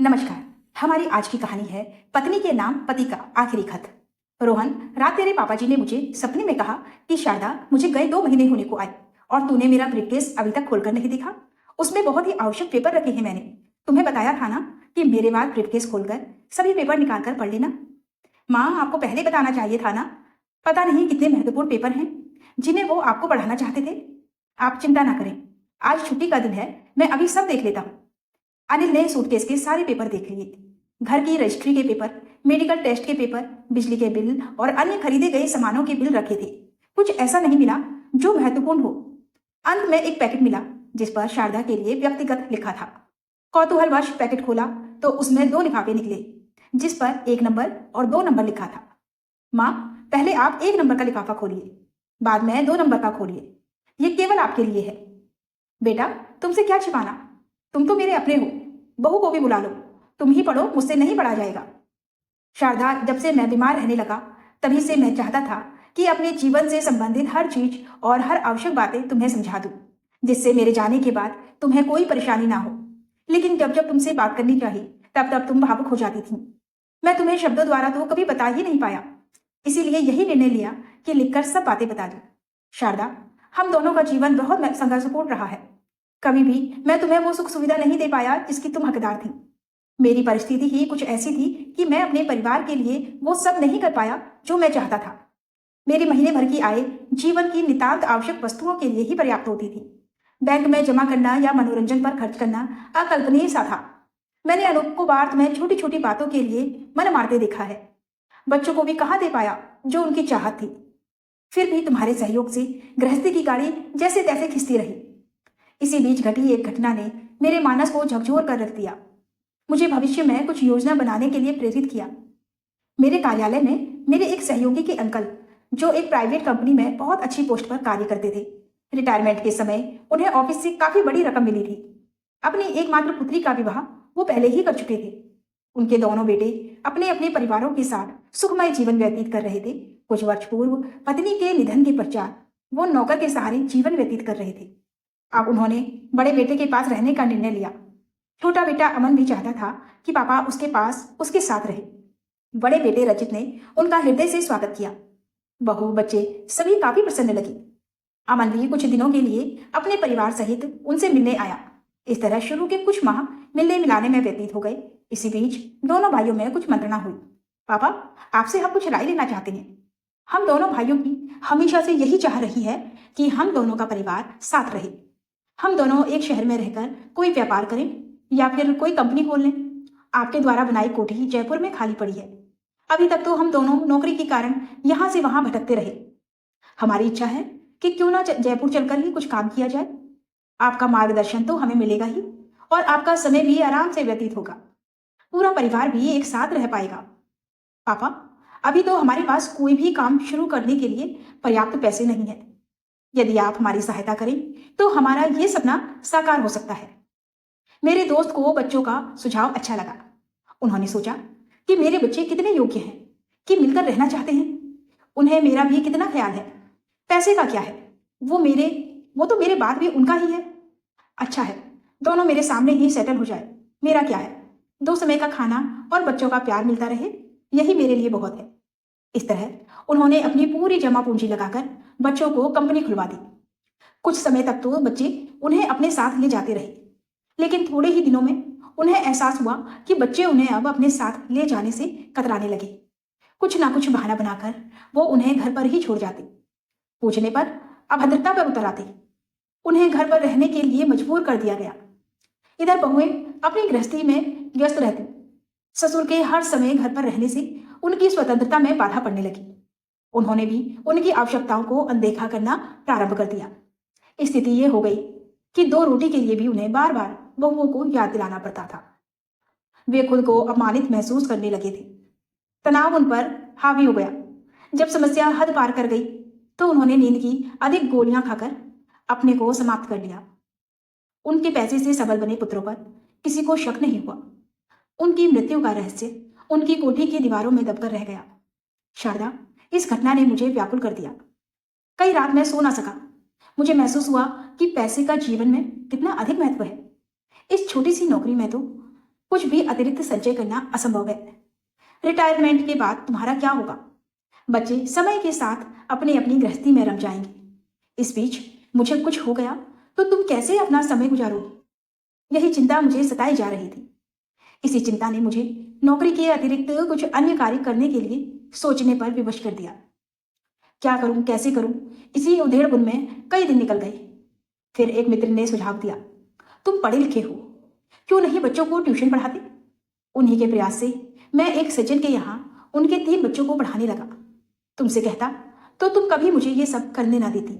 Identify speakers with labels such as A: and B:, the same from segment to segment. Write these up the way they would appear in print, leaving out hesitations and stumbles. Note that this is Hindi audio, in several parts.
A: नमस्कार। हमारी आज की कहानी है पत्नी के नाम पति का आखिरी खत। रोहन, रात तेरे पापा जी ने मुझे सपने में कहा कि शारदा, मुझे गए 2 महीने होने को आए और तूने मेरा ब्रीफकेस अभी तक खोलकर नहीं देखा। उसमें बहुत ही आवश्यक पेपर रखे हैं। मैंने तुम्हें बताया था ना कि मेरे बाद ब्रीफकेस खोलकर सभी पेपर निकाल कर पढ़ लेना। माँ, आपको पहले बताना चाहिए था ना। पता नहीं कितने महत्वपूर्ण पेपर हैं जिन्हें वो आपको पढ़ाना चाहते थे। आप चिंता ना करें, आज छुट्टी का दिन है, मैं अभी सब देख लेता हूँ। अनिल ने सूटकेस के सारे पेपर देख लिए। घर की रजिस्ट्री के पेपर, मेडिकल टेस्ट के पेपर, बिजली के बिल और अन्य खरीदे गए सामानों के बिल रखे थे। कुछ ऐसा नहीं मिला जो महत्वपूर्ण हो। अंत में एक पैकेट मिला जिस पर शारदा के लिए व्यक्तिगत लिखा था। कौतूहलवश पैकेट खोला तो उसमें 2 लिफाफे निकले जिस पर 1 नंबर और 2 नंबर लिखा था। माँ, पहले आप 1 नंबर का लिफाफा खोलिए, बाद में 2 नंबर का खोलिए। ये केवल आपके लिए है। बेटा, तुमसे क्या छिपाना, तुम तो मेरे अपने हो। बहू को भी बुला लो, तुम ही पढ़ो, मुझसे नहीं पढ़ा जाएगा। शारदा, जब से मैं बीमार रहने लगा तभी से मैं चाहता था कि अपने जीवन से संबंधित हर चीज और हर आवश्यक बातें तुम्हें समझा दूं, जिससे मेरे जाने के बाद तुम्हें कोई परेशानी ना हो। लेकिन जब जब तुमसे बात करनी चाहिए तब तब तुम भावुक हो जाती थी। मैं तुम्हें शब्दों द्वारा तो कभी बता ही नहीं पाया, इसीलिए यही निर्णय लिया कि लिखकर सब बातें बता दूं। शारदा, हम दोनों का जीवन बहुत संघर्षपूर्ण रहा है। कभी भी मैं तुम्हें वो सुख सुविधा नहीं दे पाया जिसकी तुम हकदार थी। मेरी परिस्थिति ही कुछ ऐसी थी कि मैं अपने परिवार के लिए वो सब नहीं कर पाया जो मैं चाहता था। मेरी महीने भर की आय जीवन की नितांत आवश्यक वस्तुओं के लिए ही पर्याप्त होती थी। बैंक में जमा करना या मनोरंजन पर खर्च करना अकल्पनीय सा था। मैंने अनूप को बार तुम्हें छोटी छोटी बातों के लिए मन मारते देखा है। बच्चों को भी कहाँ दे पाया जो उनकी चाहत थी। फिर भी तुम्हारे सहयोग से गृहस्थी की गाड़ी जैसे तैसे खिंचती रही। इसी बीच घटी एक घटना ने मेरे मानस को झकझोर कर रख दिया। मुझे भविष्य में कुछ योजना बनाने के लिए प्रेरित किया। मेरे कार्यालय में मेरे एक सहयोगी के अंकल, जो एक प्राइवेट कंपनी में बहुत अच्छी पोस्ट पर कार्य करते थे, रिटायरमेंट के समय उन्हें ऑफिस से काफी बड़ी रकम मिली थी। अपनी एकमात्र पुत्री का विवाह वो पहले ही कर चुके थे। उनके दोनों बेटे अपने अपने परिवारों के साथ सुखमय जीवन व्यतीत कर रहे थे। कुछ वर्ष पूर्व पत्नी के निधन के पश्चात वो नौकर के सहारे जीवन व्यतीत कर रहे थे। अब उन्होंने बड़े बेटे के पास रहने का निर्णय लिया। छोटा बेटा अमन भी चाहता था कि पापा उसके पास उसके साथ रहे। बड़े बेटे रचित ने उनका हृदय से स्वागत किया। बहू, बच्चे सभी काफी प्रसन्न लगे। अमन भी कुछ दिनों के लिए अपने परिवार सहित उनसे मिलने आया। इस तरह शुरू के कुछ माह मिलने मिलाने में व्यतीत हो गए। इसी बीच दोनों भाइयों में कुछ मंत्रणा हुई। पापा, आपसे हम कुछ राय लेना चाहते हैं। हम दोनों भाइयों की हमेशा से यही चाह रही है कि हम दोनों का परिवार साथ रहे। हम दोनों एक शहर में रहकर कोई व्यापार करें या फिर कोई कंपनी खोल लें। आपके द्वारा बनाई कोठी जयपुर में खाली पड़ी है। अभी तक तो हम दोनों नौकरी के कारण यहां से वहां भटकते रहे। हमारी इच्छा है कि क्यों ना जयपुर चलकर ही कुछ काम किया जाए। आपका मार्गदर्शन तो हमें मिलेगा ही और आपका समय भी आराम से व्यतीत होगा। पूरा परिवार भी एक साथ रह पाएगा। पापा, अभी तो हमारे पास कोई भी काम शुरू करने के लिए पर्याप्त पैसे नहीं है। यदि आप हमारी सहायता करें तो हमारा ये सपना साकार हो सकता है। मेरे दोस्त को बच्चों का सुझाव अच्छा लगा। उन्होंने सोचा कि मेरे बच्चे कितने योग्य हैं कि मिलकर रहना चाहते हैं। उन्हें मेरा भी कितना ख्याल है। पैसे का क्या है, वो तो मेरे बाद भी उनका ही है। अच्छा है, दोनों मेरे सामने ही सेटल हो जाए। मेरा क्या है, 2 समय का खाना और बच्चों का प्यार मिलता रहे, यही मेरे लिए बहुत है। इस तरह उन्होंने अपनी पूरी जमा पूंजी लगाकर बच्चों को कंपनी खुलवा दी। कुछ समय तक तो बच्चे उन्हें अपने साथ ले जाते रहे, लेकिन थोड़े ही दिनों में उन्हें एहसास हुआ कि बच्चे उन्हें अब अपने साथ ले जाने से कतराने लगे। कुछ ना कुछ बहाना बनाकर वो उन्हें घर पर ही छोड़ जाते। पूछने पर अभद्रता पर उतर आते। उन्हें घर पर रहने के लिए मजबूर कर दिया गया। इधर बहुएं अपनी गृहस्थी में व्यस्त रहती। ससुर के हर समय घर पर रहने से उनकी स्वतंत्रता में बाधा पड़ने लगी। उन्होंने भी उनकी आवश्यकताओं को अनदेखा करना प्रारंभ कर दिया। स्थिति ये हो गई कि 2 रोटी के लिए भी उन्हें बार बार बहुओं को याद दिलाना पड़ता था। वे खुद को अपमानित महसूस करने लगे थे। तनाव उन पर हावी हो गया। जब समस्या हद पार कर गई तो उन्होंने नींद की अधिक गोलियां खाकर अपने को समाप्त कर लिया। उनके पैसे से सबल बने पुत्रों पर किसी को शक नहीं हुआ। उनकी मृत्यु का रहस्य उनकी कोठी की दीवारों में दबकर रह गया। शारदा, इस घटना ने मुझे व्याकुल कर दिया। कई रात मैं सो ना सका। मुझे महसूस हुआ कि पैसे का जीवन में कितना अधिक महत्व है। इस छोटी सी नौकरी में तो कुछ भी अतिरिक्त संचय करना असंभव है। रिटायरमेंट के बाद तुम्हारा क्या होगा? बच्चे समय के साथ अपनी अपनी गृहस्थी में रम जाएंगे। इस बीच मुझे कुछ हो गया तो तुम कैसे अपना समय गुजारोगी? यही चिंता मुझे सताई जा रही थी। इसी चिंता ने मुझे नौकरी के अतिरिक्त कुछ अन्य कार्य करने के लिए सोचने पर विवश कर दिया। क्या करूं, कैसे करूं, इसी उधेड़-बुन में कई दिन निकल गए। फिर एक मित्र ने सुझाव दिया, तुम पढ़े लिखे हो, क्यों नहीं बच्चों को ट्यूशन पढ़ाते? उन्हीं के प्रयास से मैं एक सज्जन के यहाँ उनके 3 बच्चों को पढ़ाने लगा। तुमसे कहता तो तुम कभी मुझे ये सब करने ना देती।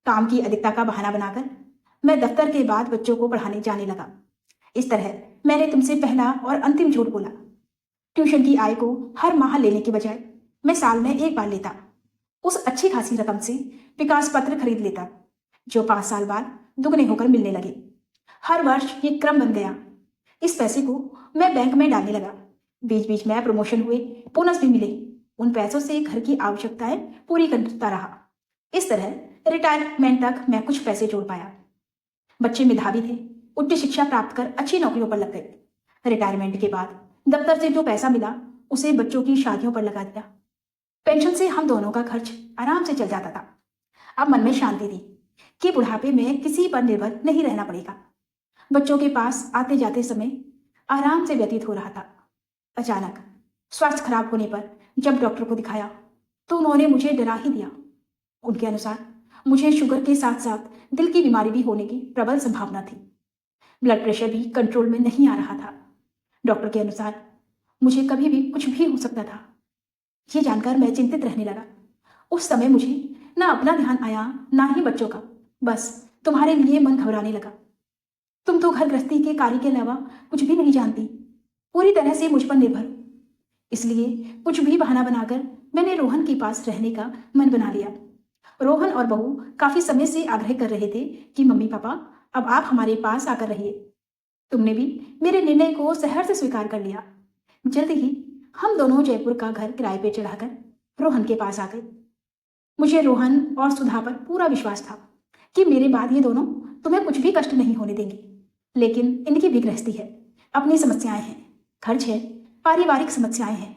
A: काम की अधिकता का बहाना बनाकर मैं दफ्तर के बाद बच्चों को पढ़ाने जाने लगा। इस तरह मैंने तुमसे पहला और अंतिम झूठ बोला। ट्यूशन की आय को हर माह लेने के बजाय मैं साल में एक बार लेता। उस अच्छी खासी रकम से विकास पत्र खरीद लेता, जो 5 साल बाद दुगने होकर मिलने लगे। हर वर्ष ये क्रम बन गया। इस पैसे को मैं बैंक में डालने लगा। बीच बीच में प्रमोशन हुए, बोनस भी मिले। उन पैसों से घर की आवश्यकताएं पूरी करता रहा। इस तरह रिटायरमेंट तक मैं कुछ पैसे जोड़ पाया। बच्चे मेधावी थे, उच्च शिक्षा प्राप्त कर अच्छी नौकरियों पर लग गए। रिटायरमेंट के बाद दफ्तर से जो पैसा मिला उसे बच्चों की शादियों पर लगा दिया। पेंशन से हम दोनों का खर्च आराम से चल जाता था। अब मन में शांति थी कि बुढ़ापे में किसी पर निर्भर नहीं रहना पड़ेगा। बच्चों के पास आते जाते समय आराम से व्यतीत हो रहा था। अचानक स्वास्थ्य खराब होने पर जब डॉक्टर को दिखाया तो उन्होंने मुझे डरा ही दिया। उनके अनुसार मुझे शुगर के साथ साथ दिल की बीमारी भी होने की प्रबल संभावना थी। ब्लड प्रेशर भी कंट्रोल में नहीं आ रहा था। डॉक्टर के अनुसार मुझे कभी भी कुछ भी हो सकता था। ये जानकर मैं चिंतित रहने लगा। उस समय मुझे ना अपना ध्यान आया ना ही बच्चों का। बस तुम्हारे लिए मन घबराने लगा। तुम तो घर गृहस्थी के कार्य के अलावा कुछ भी नहीं जानती, पूरी तरह से मुझ पर निर्भर हो। इसलिए कुछ भी बहाना बनाकर मैंने रोहन के पास रहने का मन बना लिया। रोहन और बहू काफी समय से आग्रह कर रहे थे कि मम्मी पापा अब आप हमारे पास आकर रहिए। तुमने भी मेरे निर्णय को सहर्ष से स्वीकार कर लिया। जल्द ही हम दोनों जयपुर का घर किराए पे चढ़ाकर रोहन के पास आ गए। मुझे रोहन और सुधा पर पूरा विश्वास था कि मेरे बाद ये दोनों तुम्हें कुछ भी कष्ट नहीं होने देंगे। लेकिन इनकी भी गृहस्थी है, अपनी समस्याएं हैं, खर्च है, पारिवारिक समस्याएं हैं।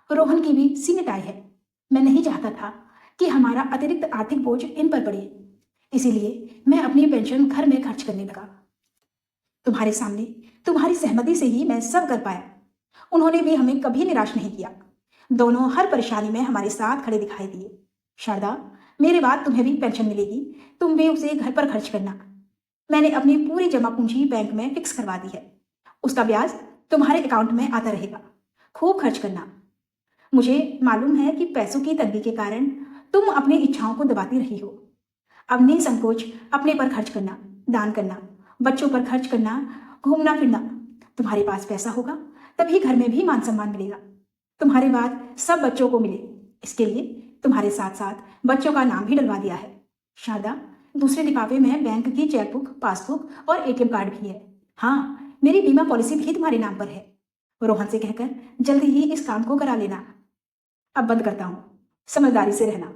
A: रोहन की भी सीमित आय है। मैं नहीं चाहता था कि हमारा अतिरिक्त आर्थिक बोझ इन पर पड़े। इसीलिए मैं अपनी पेंशन घर में खर्च करने लगा। तुम्हारे सामने तुम्हारी सहमति से ही मैं सब कर पाया। उन्होंने भी हमें कभी निराश नहीं किया। दोनों हर परेशानी में हमारे साथ खड़े दिखाई दिए। शारदा, मेरे बाद तुम्हें भी पेंशन मिलेगी, तुम भी उसे घर पर खर्च करना। मैंने अपनी पूरी जमा पूंजी बैंक में फिक्स करवा दी है। उसका ब्याज तुम्हारे अकाउंट में आता रहेगा। खूब खर्च करना। मुझे मालूम है कि पैसों की तंगी के कारण तुम अपनी इच्छाओं को दबाती रही हो। अब निसंकोच अपने पर खर्च करना, दान करना, बच्चों पर खर्च करना, घूमना फिरना। तुम्हारे पास पैसा होगा तभी घर में भी मान सम्मान मिलेगा। तुम्हारे बाद सब बच्चों को मिले, इसके लिए तुम्हारे साथ साथ बच्चों का नाम भी डलवा दिया है। शारदा, दूसरे लिफाफे में बैंक की चेकबुक, पासबुक और एटीएम कार्ड भी है। हाँ, मेरी बीमा पॉलिसी भी तुम्हारे नाम पर है। रोहन से कहकर जल्दी ही इस काम को करा लेना। अब बंद करता हूँ, समझदारी से रहना।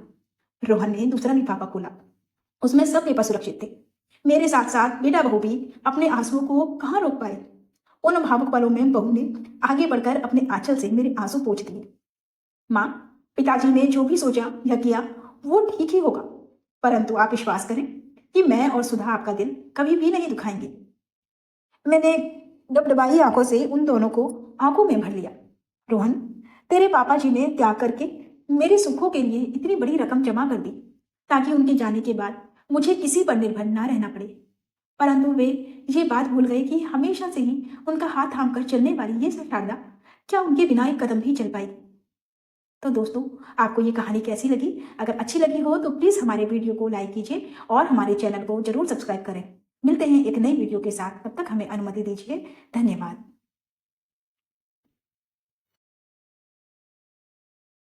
A: रोहन ने दूसरा लिफाफा खोला। उसमें सब पेपर सुरक्षित थे। मेरे साथ साथ बेटा बहू भी अपने आंसुओं को कहाँ रोक पाए। उन भावुक पलों में बहू ने आगे बढ़कर अपने आंचल से मेरे आंसू पोंछ दिए। माँ, पिताजी ने जो भी सोचा या किया वो ठीक ही होगा, परंतु आप विश्वास करें कि मैं और सुधा आपका दिल कभी भी नहीं दुखाएंगे। मैंने डबडबाई आंखों से उन दोनों को आंखों में भर लिया। रोहन, तेरे पापा जी ने त्याग करके मेरे सुखों के लिए इतनी बड़ी रकम जमा कर दी ताकि उनके जाने के बाद मुझे किसी पर निर्भर ना रहना पड़े, परंतु वे ये बात भूल गए कि हमेशा से ही उनका हाथ थाम कर चलने वाली ये शारदा क्या उनके बिना एक कदम भी चल पाएगी। तो दोस्तों, आपको ये कहानी कैसी लगी? अगर अच्छी लगी हो तो प्लीज़ हमारे वीडियो को लाइक कीजिए और हमारे चैनल को जरूर सब्सक्राइब करें। मिलते हैं एक नई वीडियो के साथ, तब तक हमें अनुमति दीजिए। धन्यवाद।